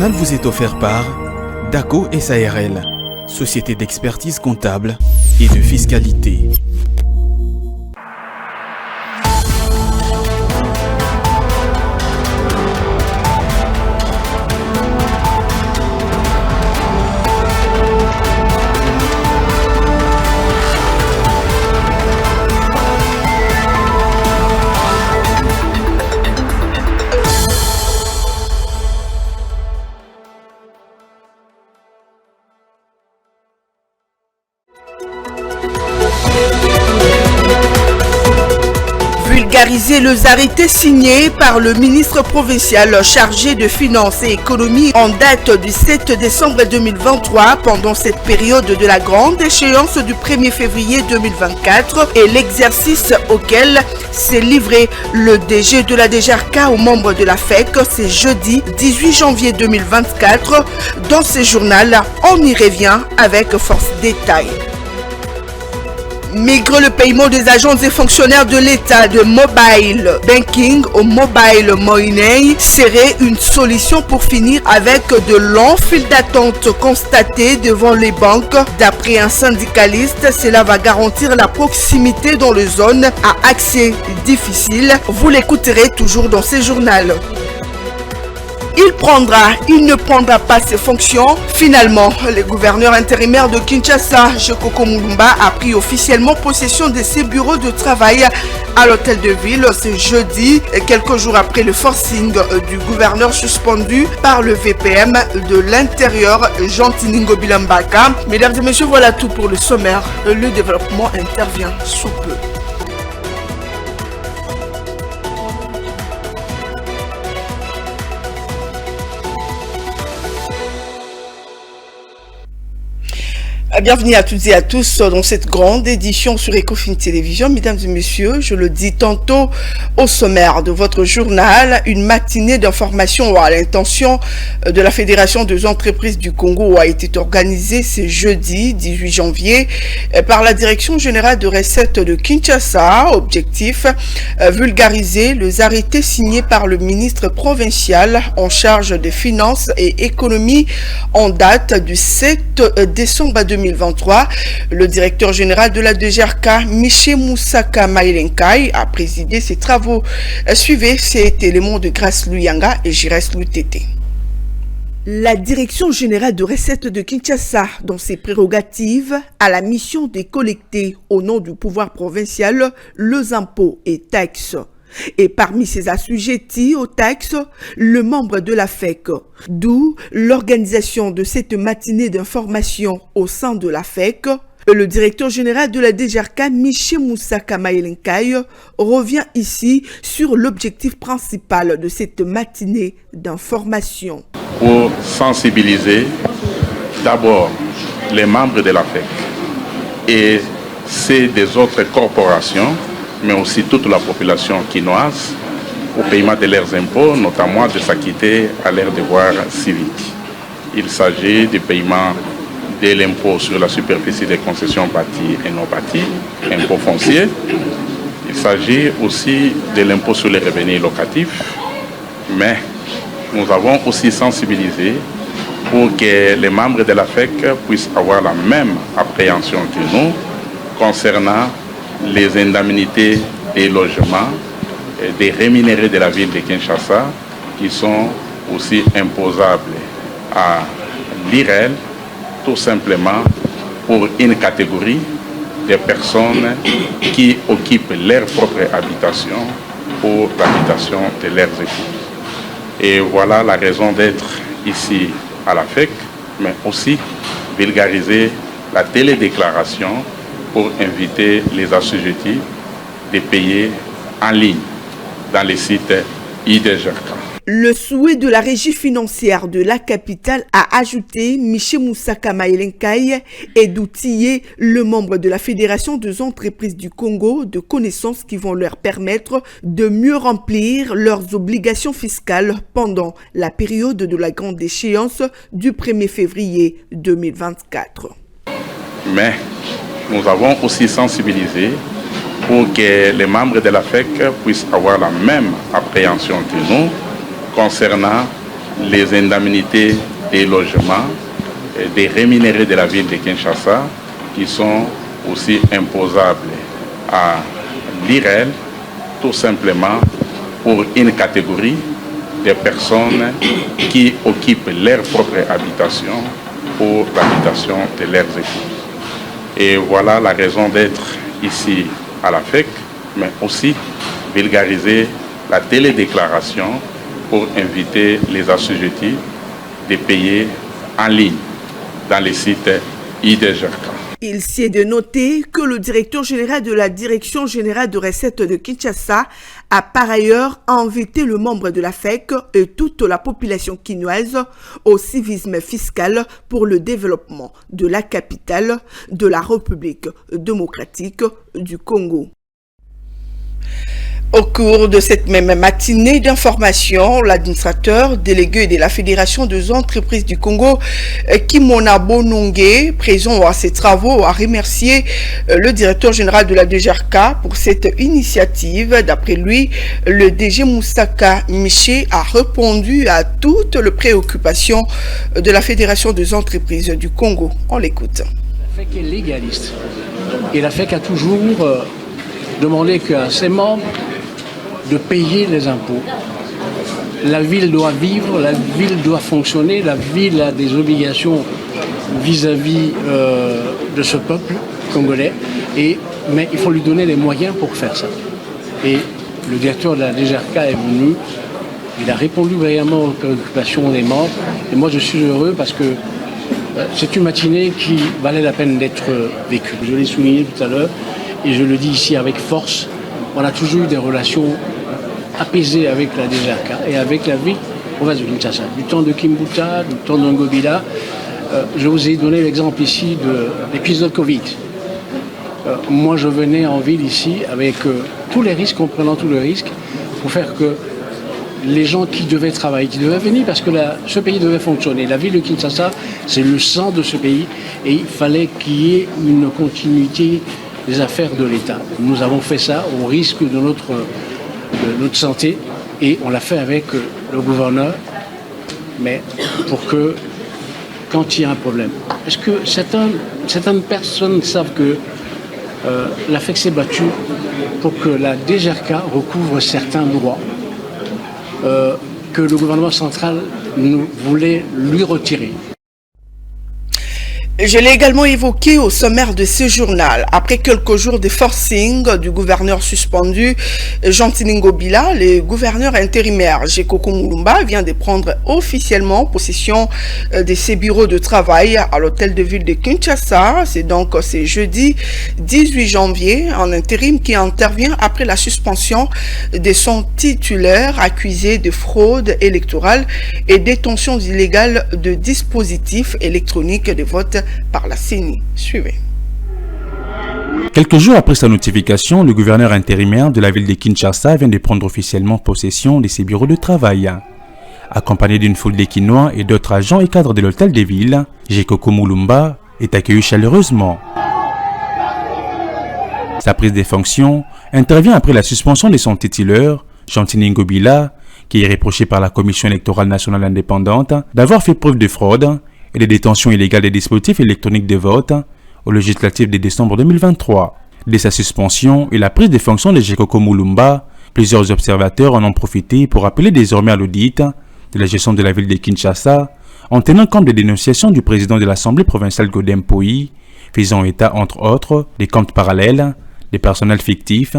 journal vous est offert par DACO SARL, société d'expertise comptable et de fiscalité. Vulgariser les arrêtés signés par le ministre provincial chargé de Finances et Économie en date du 7 décembre 2023 pendant cette période de la grande échéance du 1er février 2024 et l'exercice auquel s'est livré le DG de la DGRK aux membres de la FEC, c'est jeudi 18 janvier 2024. Dans ce journal, on y revient avec force détail. Migrer le paiement des agents et fonctionnaires de l'État de mobile banking au mobile money serait une solution pour finir avec de longs files d'attente constatés devant les banques. D'après un syndicaliste, cela va garantir la proximité dans les zones à accès difficile. Vous l'écouterez toujours dans ce journal. Il ne prendra pas ses fonctions. Finalement, le gouverneur intérimaire de Kinshasa, Jekoko Mulumba, a pris officiellement possession de ses bureaux de travail à l'hôtel de ville ce jeudi, quelques jours après le forcing du gouverneur suspendu par le VPM de l'intérieur, Jean Tiningo Bilambaka. Mesdames et messieurs, voilà tout pour le sommaire. Le développement intervient sous peu. Bienvenue à toutes et à tous dans cette grande édition sur Ecofin Télévision. Mesdames et messieurs, je le dis tantôt au sommaire de votre journal, une matinée d'information à l'intention de la Fédération des entreprises du Congo a été organisée ce jeudi 18 janvier par la Direction générale de recettes de Kinshasa. Objectif, vulgariser les arrêtés signés par le ministre provincial en charge des finances et économie en date du 7 décembre 2023. Le directeur général de la DGRK, Miché Moussaka Mailenkai, a présidé ces travaux. Suivez cet élément de Grâce Luyanga et Jires Lutete. La Direction générale de recettes de Kinshasa, dans ses prérogatives, a la mission de collecter au nom du pouvoir provincial les impôts et taxes. Et parmi ces assujettis aux taxes, le membre de la FEC, d'où l'organisation de cette matinée d'information au sein de la FEC. Le directeur général de la DGRK, Miché Moussaka Mailenkai, revient ici sur l'objectif principal de cette matinée d'information. Pour sensibiliser d'abord les membres de la FEC et ceux des autres corporations, mais aussi toute la population quinoise au paiement de leurs impôts, notamment de s'acquitter à leurs devoirs civiques. Il s'agit du paiement de l'impôt sur la superficie des concessions bâties et non bâties, impôt foncier. Il s'agit aussi de l'impôt sur les revenus locatifs, mais nous avons aussi sensibilisé pour que les membres de la FEC puissent avoir la même appréhension que nous concernant les indemnités des logements, des rémunérés de la ville de Kinshasa qui sont aussi imposables à l'IREL, tout simplement pour une catégorie de personnes qui occupent leur propre habitation pour l'habitation de leurs épouses. Et voilà la raison d'être ici à la FEC, mais aussi vulgariser la télédéclaration pour inviter les assujettis de payer en ligne dans les sites IDGRK. Le souhait de la régie financière de la capitale a ajouté Miché Moussaka Mailenkai est d'outiller le membre de la Fédération des entreprises du Congo de connaissances qui vont leur permettre de mieux remplir leurs obligations fiscales pendant la période de la grande échéance du 1er février 2024. Mais nous avons aussi sensibilisé pour que les membres de la FEC puissent avoir la même appréhension que nous concernant les indemnités des logements, des rémunérés de la ville de Kinshasa, qui sont aussi imposables à l'IREL, tout simplement pour une catégorie de personnes qui occupent leur propre habitation pour l'habitation de leurs épouses. Et voilà la raison d'être ici à la FEC, mais aussi vulgariser la télédéclaration pour inviter les assujettis de payer en ligne dans les sites IDGRK. Il s'y est de noter que le directeur général de la Direction générale de recettes de Kinshasa a par ailleurs invité le membre de la FEC et toute la population quinoise au civisme fiscal pour le développement de la capitale de la République démocratique du Congo. Au cours de cette même matinée d'information, l'administrateur délégué de la Fédération des entreprises du Congo, Kimona Bonongue, présent à ses travaux, a remercié le directeur général de la DGRK pour cette initiative. D'après lui, le DG Moussaka Miché a répondu à toutes les préoccupations de la Fédération des entreprises du Congo. On l'écoute. La FEC est légaliste et la FEC a toujours demandé qu'à ses membres de payer les impôts. La ville doit vivre, la ville doit fonctionner, la ville a des obligations vis-à-vis de ce peuple congolais, mais il faut lui donner les moyens pour faire ça. Et le directeur de la DGRK est venu, il a répondu vraiment aux préoccupations des membres, et moi je suis heureux parce que c'est une matinée qui valait la peine d'être vécue. Je l'ai souligné tout à l'heure, et je le dis ici avec force, on a toujours eu des relations apaisées avec la DGRK et avec la ville province de Kinshasa. Du temps de Kimbuta, du temps de Ngobila, je vous ai donné l'exemple ici de l'épisode Covid. Moi, je venais en ville ici avec tous les risques, en prenant tous les risques, pour faire que les gens qui devaient travailler, qui devaient venir, parce que ce pays devait fonctionner. La ville de Kinshasa, c'est le sang de ce pays, et il fallait qu'il y ait une continuité des affaires de l'État. Nous avons fait ça au risque de notre santé, et on l'a fait avec le gouverneur, mais pour que, quand il y a un problème, est-ce que certaines personnes savent que la FEC s'est battue pour que la DGRK recouvre certains droits que le gouvernement central voulait lui retirer. Je l'ai également évoqué au sommaire de ce journal. Après quelques jours de forcing du gouverneur suspendu Jean-Tini Ngobila, le gouverneur intérimaire Gekoko Mulumba vient de prendre officiellement possession de ses bureaux de travail à l'hôtel de ville de Kinshasa. C'est donc ce jeudi 18 janvier, un intérim qui intervient après la suspension de son titulaire accusé de fraude électorale et détention illégale de dispositifs électroniques de vote par la CENI. Suivez. Quelques jours après sa notification, le gouverneur intérimaire de la ville de Kinshasa vient de prendre officiellement possession de ses bureaux de travail. Accompagné d'une foule d'équinois et d'autres agents et cadres de l'hôtel des villes, Gekoko Mulumba est accueilli chaleureusement. Sa prise de fonction intervient après la suspension de son titulaire, Jean-Tini Ngobila, qui est reproché par la Commission électorale nationale indépendante d'avoir fait preuve de fraude et de détention illégale des dispositifs électroniques de vote au législatif de décembre 2023. Dès sa suspension et la prise de fonction de Gekoko Mulumba, plusieurs observateurs en ont profité pour appeler désormais à l'audit de la gestion de la ville de Kinshasa en tenant compte des dénonciations du président de l'Assemblée provinciale Godem Poyi, faisant état entre autres des comptes parallèles, des personnels fictifs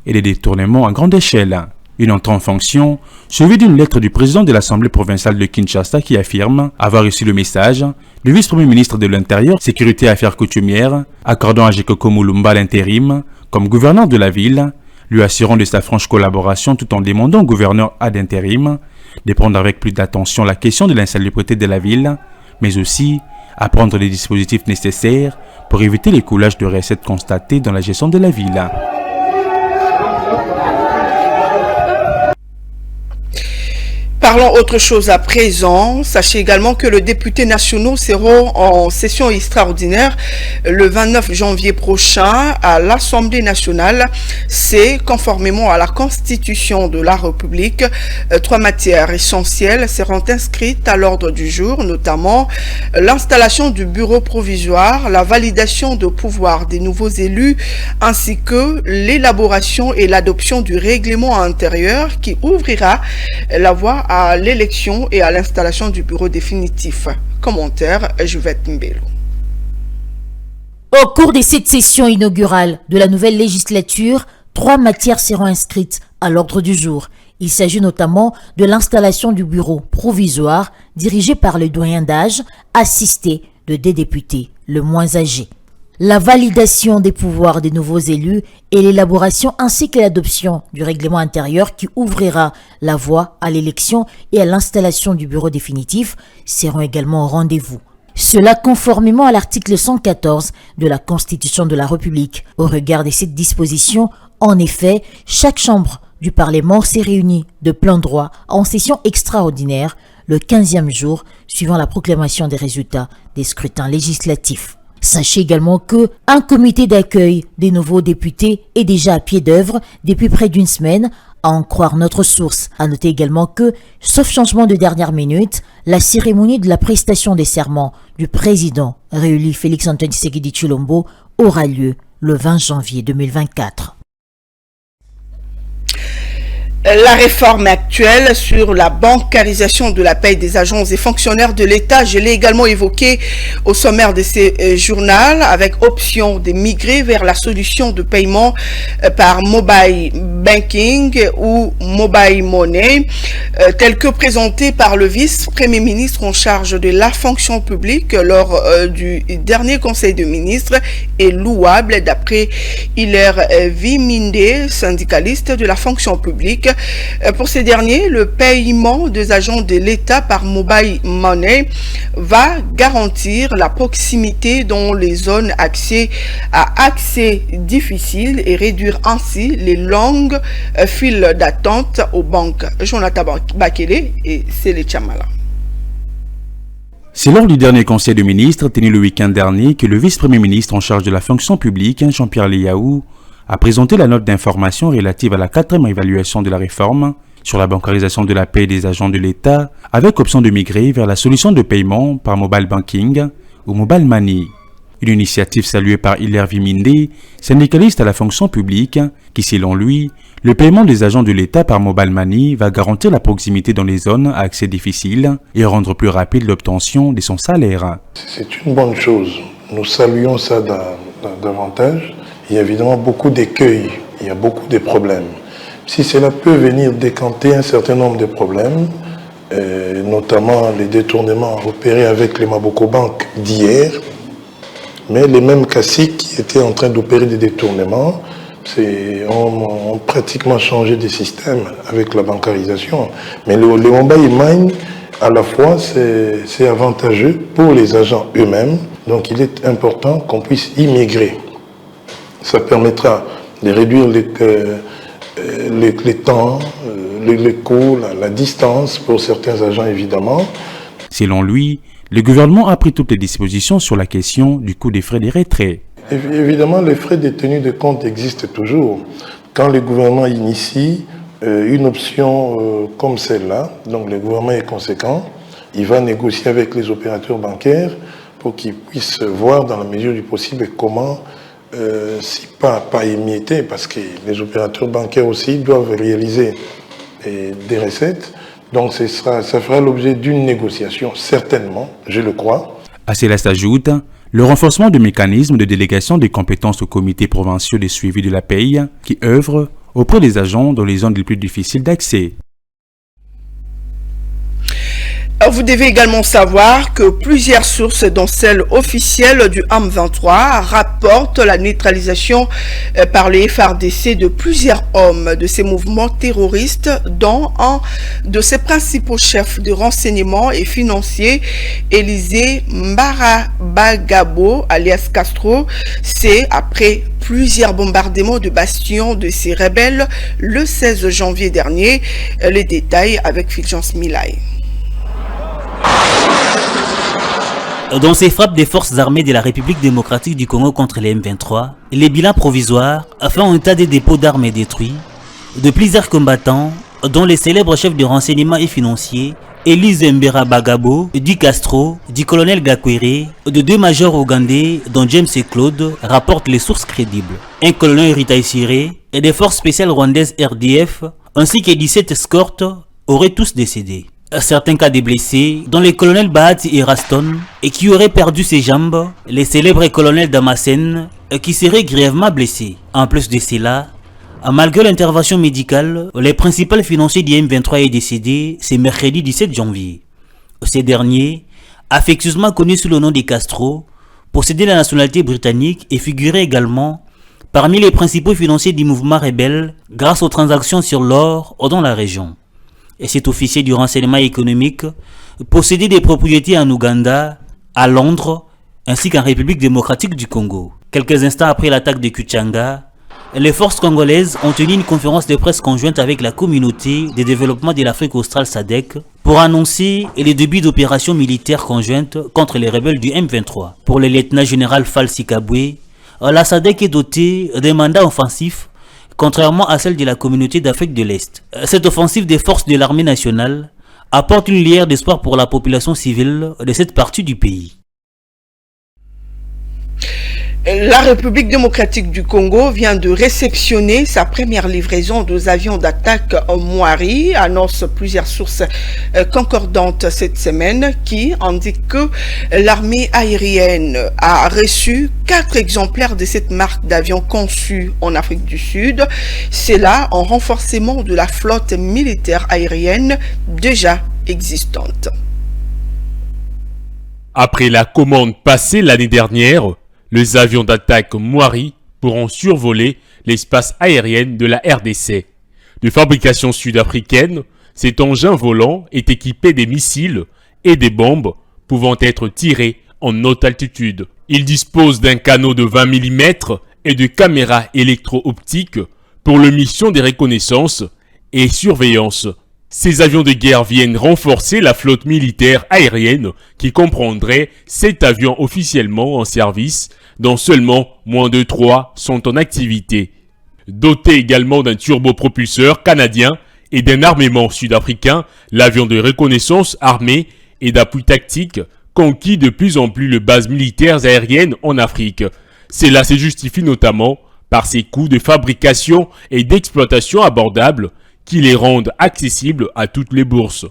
et des détournements à grande échelle. Une entrée en fonction, suivie d'une lettre du président de l'Assemblée provinciale de Kinshasa qui affirme avoir reçu le message du vice-premier ministre de l'Intérieur, Sécurité et Affaires coutumières, accordant à Gekoko Mulumba l'intérim comme gouverneur de la ville, lui assurant de sa franche collaboration tout en demandant au gouverneur ad intérim de prendre avec plus d'attention la question de l'insalubrité de la ville, mais aussi à prendre les dispositifs nécessaires pour éviter l'écoulage de recettes constatées dans la gestion de la ville. Parlons autre chose à présent. Sachez également que les députés nationaux seront en session extraordinaire le 29 janvier prochain à l'Assemblée nationale. C'est conformément à la Constitution de la République. 3 matières essentielles seront inscrites à l'ordre du jour, notamment l'installation du bureau provisoire, la validation de pouvoir des nouveaux élus, ainsi que l'élaboration et l'adoption du règlement intérieur qui ouvrira la voie à l'élection et à l'installation du bureau définitif. Commentaire, Juvette Mbelo. Au cours de cette session inaugurale de la nouvelle législature, 3 matières seront inscrites à l'ordre du jour. Il s'agit notamment de l'installation du bureau provisoire dirigé par le doyen d'âge, assisté de 2 députés, le moins âgés. La validation des pouvoirs des nouveaux élus et l'élaboration ainsi que l'adoption du règlement intérieur qui ouvrira la voie à l'élection et à l'installation du bureau définitif seront également au rendez-vous. Cela conformément à l'article 114 de la Constitution de la République. Au regard de cette disposition, en effet, chaque chambre du Parlement s'est réunie de plein droit en session extraordinaire le 15e jour suivant la proclamation des résultats des scrutins législatifs. Sachez également que un comité d'accueil des nouveaux députés est déjà à pied d'œuvre depuis près d'une semaine, à en croire notre source. À noter également que, sauf changement de dernière minute, la cérémonie de la prestation des serments du président réélu Félix-Antoine Tshisekedi Tshilombo aura lieu le 20 janvier 2024. La réforme actuelle sur la bancarisation de la paie des agents et fonctionnaires de l'État, je l'ai également évoqué au sommaire de ces journaux, avec option de migrer vers la solution de paiement par mobile banking ou mobile money, tel que présenté par le vice-premier ministre en charge de la fonction publique lors du dernier conseil de ministres, est louable d'après Hilaire Viminde, syndicaliste de la fonction publique. Pour ces derniers, le paiement des agents de l'État par mobile money va garantir la proximité dans les zones accès difficiles et réduire ainsi les longues files d'attente aux banques. Jonathan Bakele et Sele Chamala. C'est lors du dernier conseil de ministres tenu le week-end dernier que le vice-premier ministre en charge de la fonction publique, Jean-Pierre Liaou, a présenté la note d'information relative à la 4e évaluation de la réforme sur la bancarisation de la paie des agents de l'État, avec option de migrer vers la solution de paiement par mobile banking ou mobile money. Une initiative saluée par Hilaire Viminde, syndicaliste à la fonction publique, qui, selon lui, le paiement des agents de l'État par mobile money va garantir la proximité dans les zones à accès difficile et rendre plus rapide l'obtention de son salaire. C'est une bonne chose. Nous saluons ça davantage. Il y a évidemment beaucoup d'écueils, il y a beaucoup de problèmes. Si cela peut venir décanter un certain nombre de problèmes, notamment les détournements opérés avec les Maboko Bank d'hier, mais les mêmes caciques qui étaient en train d'opérer des détournements, ont pratiquement changé de système avec la bancarisation. Mais le mobile money, à la fois, c'est avantageux pour les agents eux-mêmes, donc il est important qu'on puisse y migrer. Ça permettra de réduire les temps, les coûts, la distance pour certains agents évidemment. Selon lui, le gouvernement a pris toutes les dispositions sur la question du coût des frais des retraits. Évidemment, les frais de tenue de compte existent toujours. Quand le gouvernement initie une option comme celle-là, donc le gouvernement est conséquent, il va négocier avec les opérateurs bancaires pour qu'ils puissent voir dans la mesure du possible comment si pas émietter, parce que les opérateurs bancaires aussi doivent réaliser des recettes. Donc ça fera l'objet d'une négociation, certainement, je le crois. À cela s'ajoute le renforcement du mécanisme de délégation des compétences aux comités provinciaux de suivi de la paie qui œuvrent auprès des agents dans les zones les plus difficiles d'accès. Vous devez également savoir que plusieurs sources, dont celle officielle du AM23, rapportent la neutralisation par les FARDC de plusieurs hommes de ces mouvements terroristes, dont un de ses principaux chefs de renseignement et financier, Élisée Mbarabagabo, alias Castro. C'est après plusieurs bombardements de bastions de ces rebelles le 16 janvier dernier. Les détails avec Fulgence Milay. Dans ces frappes des forces armées de la République démocratique du Congo contre les M23, les bilans provisoires font état des dépôts d'armes détruits, de plusieurs combattants, dont les célèbres chefs de renseignement et financiers, Elise Mbera Bagabo, du Castro, du colonel Gakwere, de 2 majors ougandais, dont James et Claude, rapportent les sources crédibles. Un colonel Rita Siré et des forces spéciales rwandaises RDF, ainsi que 17 escortes, auraient tous décédé. Certains cas de blessés, dont les colonels Bahati et Raston, et qui auraient perdu ses jambes, les célèbres colonels Damasen, qui seraient grièvement blessés. En plus de cela, malgré l'intervention médicale, le principal financier du M23 est décédé ce mercredi 17 janvier. Ce dernier, affectueusement connu sous le nom de Castro, possédait la nationalité britannique et figurait également parmi les principaux financiers du mouvement rebelle grâce aux transactions sur l'or dans la région. Et cet officier du renseignement économique possédait des propriétés en Ouganda, à Londres, ainsi qu'en République démocratique du Congo. Quelques instants après l'attaque de Kuchanga, les forces congolaises ont tenu une conférence de presse conjointe avec la communauté de développement de l'Afrique australe SADC pour annoncer les débuts d'opérations militaires conjointes contre les rebelles du M23. Pour le lieutenant-général Falsi Kabwe, la SADC est dotée d'un mandat offensif, contrairement à celle de la communauté d'Afrique de l'Est. Cette offensive des forces de l'armée nationale apporte une lueur d'espoir pour la population civile de cette partie du pays. La République démocratique du Congo vient de réceptionner sa première livraison de avions d'attaque Moari, annonce plusieurs sources concordantes cette semaine qui indiquent que l'armée aérienne a reçu 4 exemplaires de cette marque d'avions conçus en Afrique du Sud. C'est là un renforcement de la flotte militaire aérienne déjà existante. Après la commande passée l'année dernière, les avions d'attaque Moari pourront survoler l'espace aérien de la RDC. De fabrication sud-africaine, cet engin volant est équipé des missiles et des bombes pouvant être tirés en haute altitude. Il dispose d'un canot de 20 mm et de caméras électro-optiques pour les missions de reconnaissance et surveillance. Ces avions de guerre viennent renforcer la flotte militaire aérienne qui comprendrait 7 avions officiellement en service, dont seulement moins de 3 sont en activité. Doté également d'un turbopropulseur canadien et d'un armement sud-africain, l'avion de reconnaissance armé et d'appui tactique conquis de plus en plus les bases militaires aériennes en Afrique. Cela se justifie notamment par ses coûts de fabrication et d'exploitation abordables qui les rendent accessibles à toutes les bourses.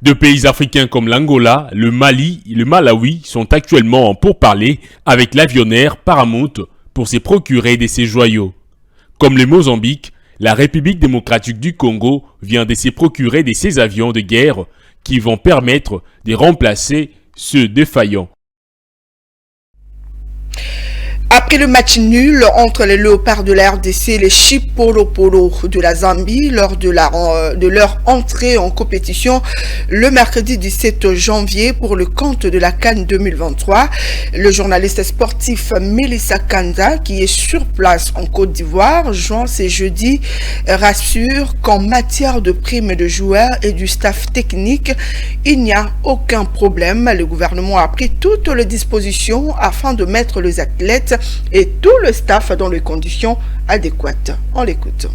Deux pays africains comme l'Angola, le Mali et le Malawi sont actuellement en pourparlers avec l'avionnaire Paramount pour se procurer de ces joyaux. Comme le Mozambique, la République démocratique du Congo vient de se procurer de ces avions de guerre qui vont permettre de remplacer ceux défaillants. Après le match nul entre les Léopards de la RDC et les Chipolopolo de la Zambie lors de leur entrée en compétition le mercredi 17 janvier pour le compte de la CAN 2023, le journaliste sportif Melissa Kanza, qui est sur place en Côte d'Ivoire, joint ce jeudi, rassure qu'en matière de primes de joueurs et du staff technique, il n'y a aucun problème. Le gouvernement a pris toutes les dispositions afin de mettre les athlètes et tout le staff dans les conditions adéquates. On l'écoute.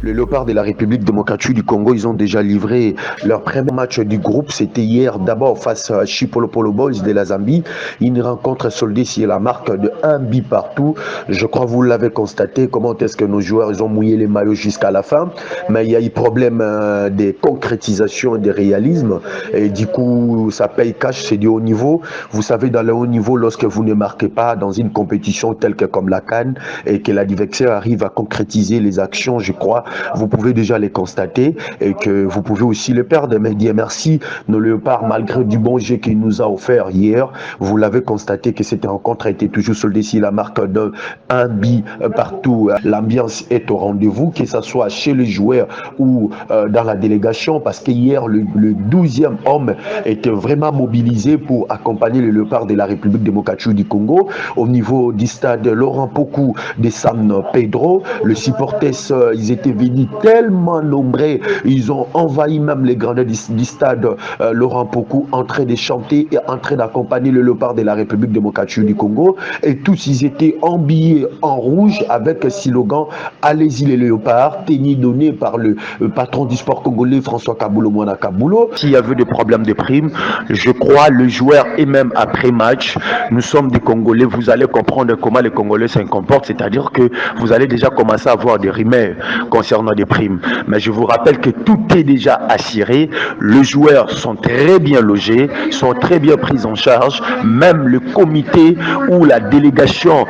Le Léopard de la République démocratique du Congo, ils ont déjà livré leur premier match du groupe. C'était hier d'abord face à Chipolopolo Boys de la Zambie. Une rencontre soldée sur la marque de 1 but partout. Je crois que vous l'avez constaté, comment est-ce que nos joueurs ils ont mouillé les maillots jusqu'à la fin. Mais il y a eu problème de concrétisation et de réalisme. Et du coup, ça paye cash, c'est du haut niveau. Vous savez, dans le haut niveau, lorsque vous ne marquez pas dans une compétition telle que comme la CAN et que l'adversaire arrive à concrétiser les actions, je crois, résultats, vous pouvez déjà les constater et que vous pouvez aussi les perdre. Mais Dieu merci, nos léopards, malgré du bon jeu qu'il nous a offert hier, vous l'avez constaté que cette rencontre a été toujours soldée sur la marque d'un but partout. L'ambiance est au rendez-vous, que ce soit chez les joueurs ou dans la délégation, parce que hier, le 12e homme était vraiment mobilisé pour accompagner les léopards de la République démocratique du Congo. Au niveau du stade Laurent Pokou de San Pedro, les supporters, ils étaient venus tellement nombreux, ils ont envahi même les gradins du stade Laurent Pokou, en train de chanter et en train d'accompagner le léopard de la République démocratique du Congo. Et tous, ils étaient habillés en rouge avec un slogan « Allez-y les léopards », tenu donné par le patron du sport congolais, François Kaboulo Mwana Kaboulo. S'il y avait des problèmes de primes, je crois, le joueur et même après match, nous sommes des Congolais, vous allez comprendre comment les Congolais se comportent, c'est-à-dire que vous allez déjà commencer à avoir des rumeurs concernant des primes. Mais je vous rappelle que tout est déjà assuré, les joueurs sont très bien logés, sont très bien pris en charge, même le comité ou la délégation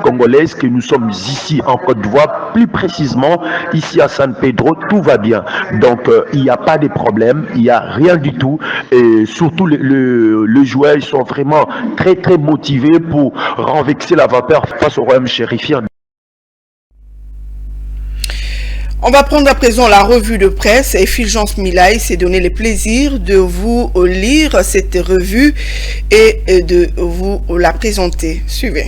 congolaise que nous sommes ici en Côte d'Ivoire, plus précisément ici à San Pedro, tout va bien. Donc il n'y a pas de problème, il n'y a rien du tout, et surtout les joueurs, ils sont vraiment très très motivés pour renverser la vapeur face au royaume chérifien. On va prendre à présent la revue de presse et Fulgence Milaï s'est donné le plaisir de vous lire cette revue et de vous la présenter. Suivez.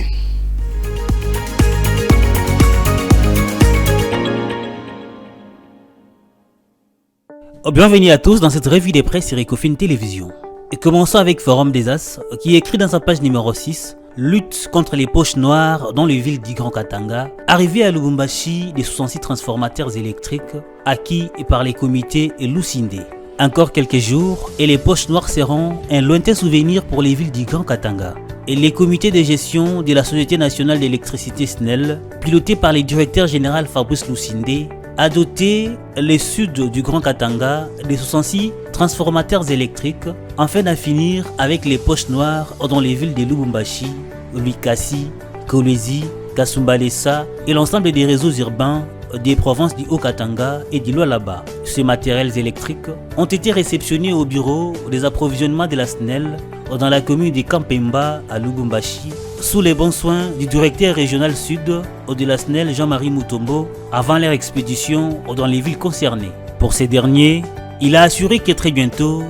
Bienvenue à tous dans cette revue des presse sur Ecofin Télévision. Et commençons avec Forum des As qui écrit dans sa page numéro 6 « Lutte contre les poches noires dans les villes du Grand Katanga, arrivée à Lubumbashi des 66 transformateurs électriques acquis par les comités Lusinde. Encore quelques jours et les poches noires seront un lointain souvenir pour les villes du Grand Katanga. Et les comités de gestion de la Société nationale d'électricité SNEL, pilotés par le directeur général Fabrice Lusinde, a doté le sud du Grand Katanga des 66 transformateurs électriques afin d'en finir avec les poches noires dans les villes de Lubumbashi, Likasi, Kolwezi, Kasumbalesa et l'ensemble des réseaux urbains des provinces du Haut-Katanga et du Lualaba. Ces matériels électriques ont été réceptionnés au bureau des approvisionnements de la SNEL dans la commune de Kampemba à Lubumbashi sous les bons soins du directeur régional sud de la SNEL Jean-Marie Mutombo avant leur expédition dans les villes concernées. Pour ces derniers, il a assuré que très bientôt,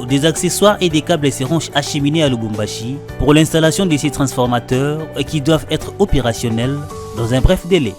des accessoires et des câbles seront acheminés à Lubumbashi pour l'installation de ces transformateurs qui doivent être opérationnels dans un bref délai.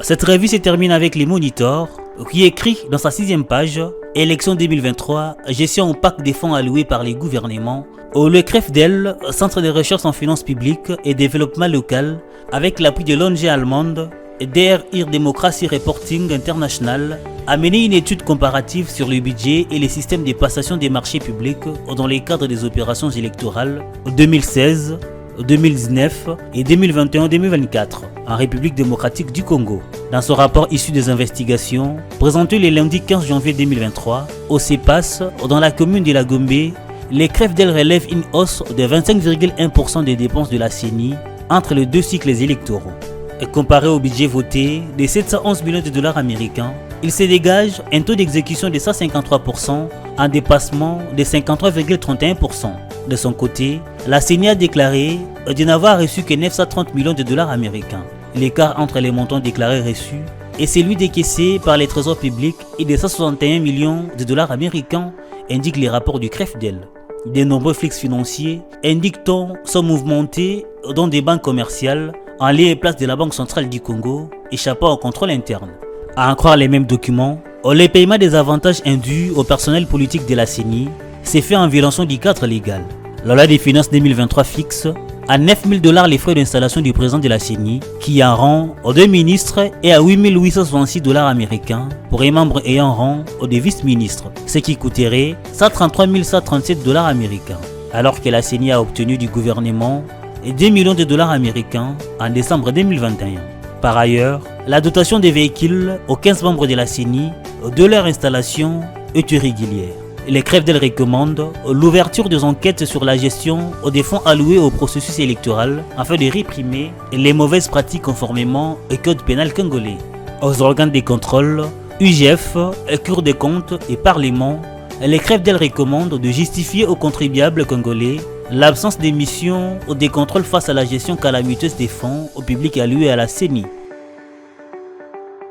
Cette revue se termine avec les monitors qui écrit dans sa 6e page « Élection 2023, gestion opaque des fonds alloués par les gouvernements » le CREFDEL, Centre de recherche en finances publiques et développement local, avec l'appui de l'ONG allemande DRIR Democracy Reporting International, a mené une étude comparative sur le budget et les systèmes de passation des marchés publics dans les cadres des opérations électorales 2016, 2019 et 2021-2024 en République démocratique du Congo. Dans son rapport issu des investigations, présenté le lundi 15 janvier 2023 au CEPAS dans la commune de la Gombe, les CREFDEL relèvent une hausse de 25,1% des dépenses de la CENI entre les deux cycles électoraux. Et comparé au budget voté de 711 millions de dollars américains, il se dégage un taux d'exécution de 153% en dépassement de 53,31%. De son côté, la CENI a déclaré de n'avoir reçu que 930 millions de dollars américains. L'écart entre les montants déclarés reçus et celui décaissé par les trésors publics est de 161 millions de dollars américains, indique les rapports du CREFDEL. De nombreux flux financiers, indique-t-on, sont mouvementés dans des banques commerciales en lieu et place de la Banque centrale du Congo, échappant au contrôle interne. À en croire les mêmes documents, le paiement des avantages indus au personnel politique de la CENI s'est fait en violation du cadre légal. La loi des finances 2023 fixe à 9 000 $ les frais d'installation du président de la CENI, qui en rang aux 2 ministres, et à 8 866 $ américains pour un membre ayant rang aux 2 vice-ministres, ce qui coûterait 133 137 $ américains, alors que la CENI a obtenu du gouvernement 2 millions de dollars américains en décembre 2021. Par ailleurs, la dotation des véhicules aux 15 membres de la CENI de leur installation est irrégulière. Les CREFDEL recommandent l'ouverture des enquêtes sur la gestion des fonds alloués au processus électoral afin de réprimer les mauvaises pratiques conformément au code pénal congolais. aux organes de contrôle, UGF, Cour des comptes et Parlement, les CREFDEL recommandent de justifier aux contribuables congolais l'absence des missions ou des contrôles face à la gestion calamiteuse des fonds au public alloués à la CENI.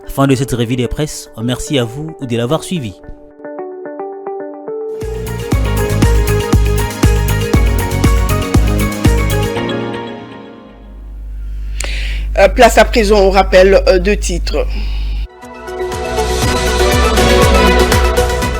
Fin de cette revue de presse, merci à vous de l'avoir suivi. Place à présent au rappel de titres.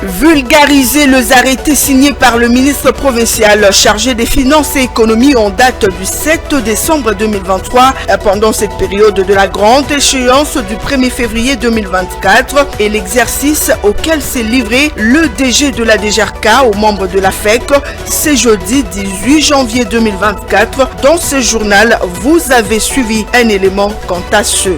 Vulgariser les arrêtés signés par le ministre provincial chargé des Finances et Économie en date du 7 décembre 2023 pendant cette période de la grande échéance du 1er février 2024 et l'exercice auquel s'est livré le DG de la DGRK aux membres de la FEC ce jeudi 18 janvier 2024. Dans ce journal, vous avez suivi un élément quant à ce.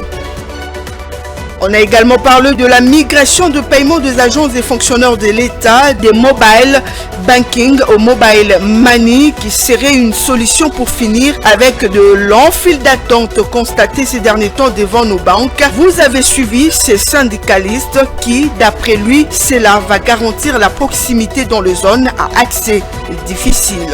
On a également parlé de la migration de paiement des agences et fonctionnaires de l'État, des mobile banking au mobile money qui serait une solution pour finir avec de longs files d'attente constatés ces derniers temps devant nos banques. Vous avez suivi ces syndicalistes qui, d'après lui, cela va garantir la proximité dans les zones à accès difficile.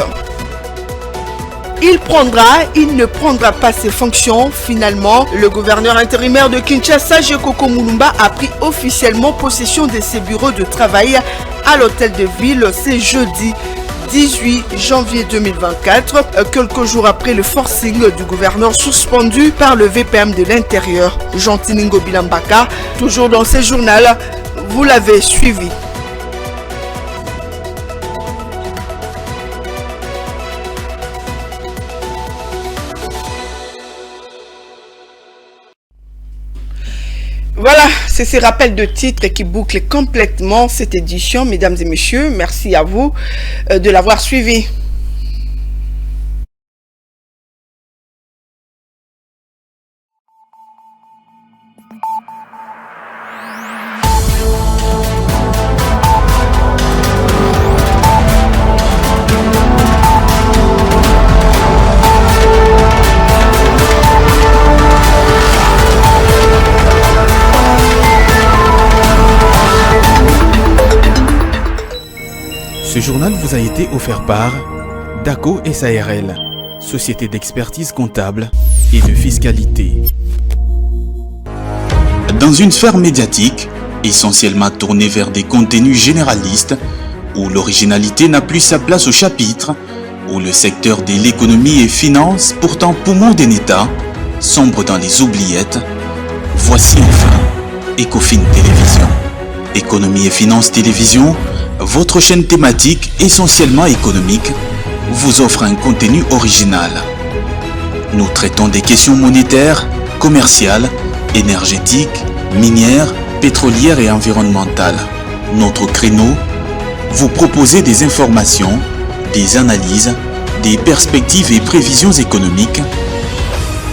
Il ne prendra pas ses fonctions. Finalement, le gouverneur intérimaire de Kinshasa, Jekoko Mulumba, a pris officiellement possession de ses bureaux de travail à l'hôtel de ville ce jeudi 18 janvier 2024, quelques jours après le forcing du gouverneur suspendu par le VPM de l'Intérieur, Jean-Tiningo Bilambaka. Toujours dans ce journal, vous l'avez suivi. Voilà, c'est ces rappels de titres qui bouclent complètement cette édition, mesdames et messieurs. Merci à vous de l'avoir suivi. Ce journal vous a été offert par DACO SARL, société d'expertise comptable et de fiscalité. Dans une sphère médiatique, essentiellement tournée vers des contenus généralistes, où l'originalité n'a plus sa place au chapitre, où le secteur de l'économie et finance, pourtant poumon d'un État, sombre dans les oubliettes, voici enfin Ecofin Télévision. Économie et finance télévision, votre chaîne thématique essentiellement économique, vous offre un contenu original. Nous traitons des questions monétaires, commerciales, énergétiques, minières, pétrolières et environnementales. Notre créneau, vous proposer des informations, des analyses, des perspectives et prévisions économiques.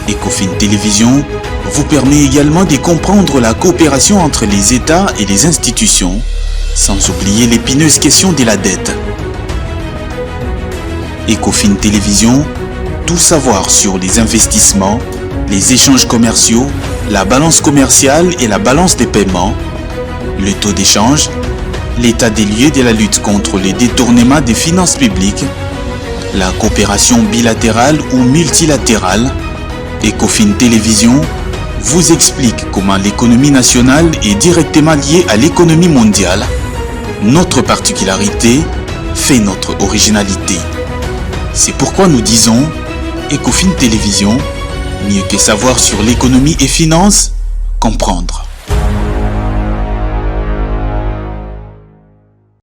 Ecofin Télévision vous permet également de comprendre la coopération entre les États et les institutions, sans oublier l'épineuse question de la dette. Ecofin Télévision, tout savoir sur les investissements, les échanges commerciaux, la balance commerciale et la balance des paiements, le taux d'échange, l'état des lieux de la lutte contre les détournements des finances publiques, la coopération bilatérale ou multilatérale. Ecofin Télévision vous explique comment l'économie nationale est directement liée à l'économie mondiale. Notre particularité fait notre originalité. C'est pourquoi nous disons Ecofin Télévision, mieux que savoir sur l'économie et finances, comprendre.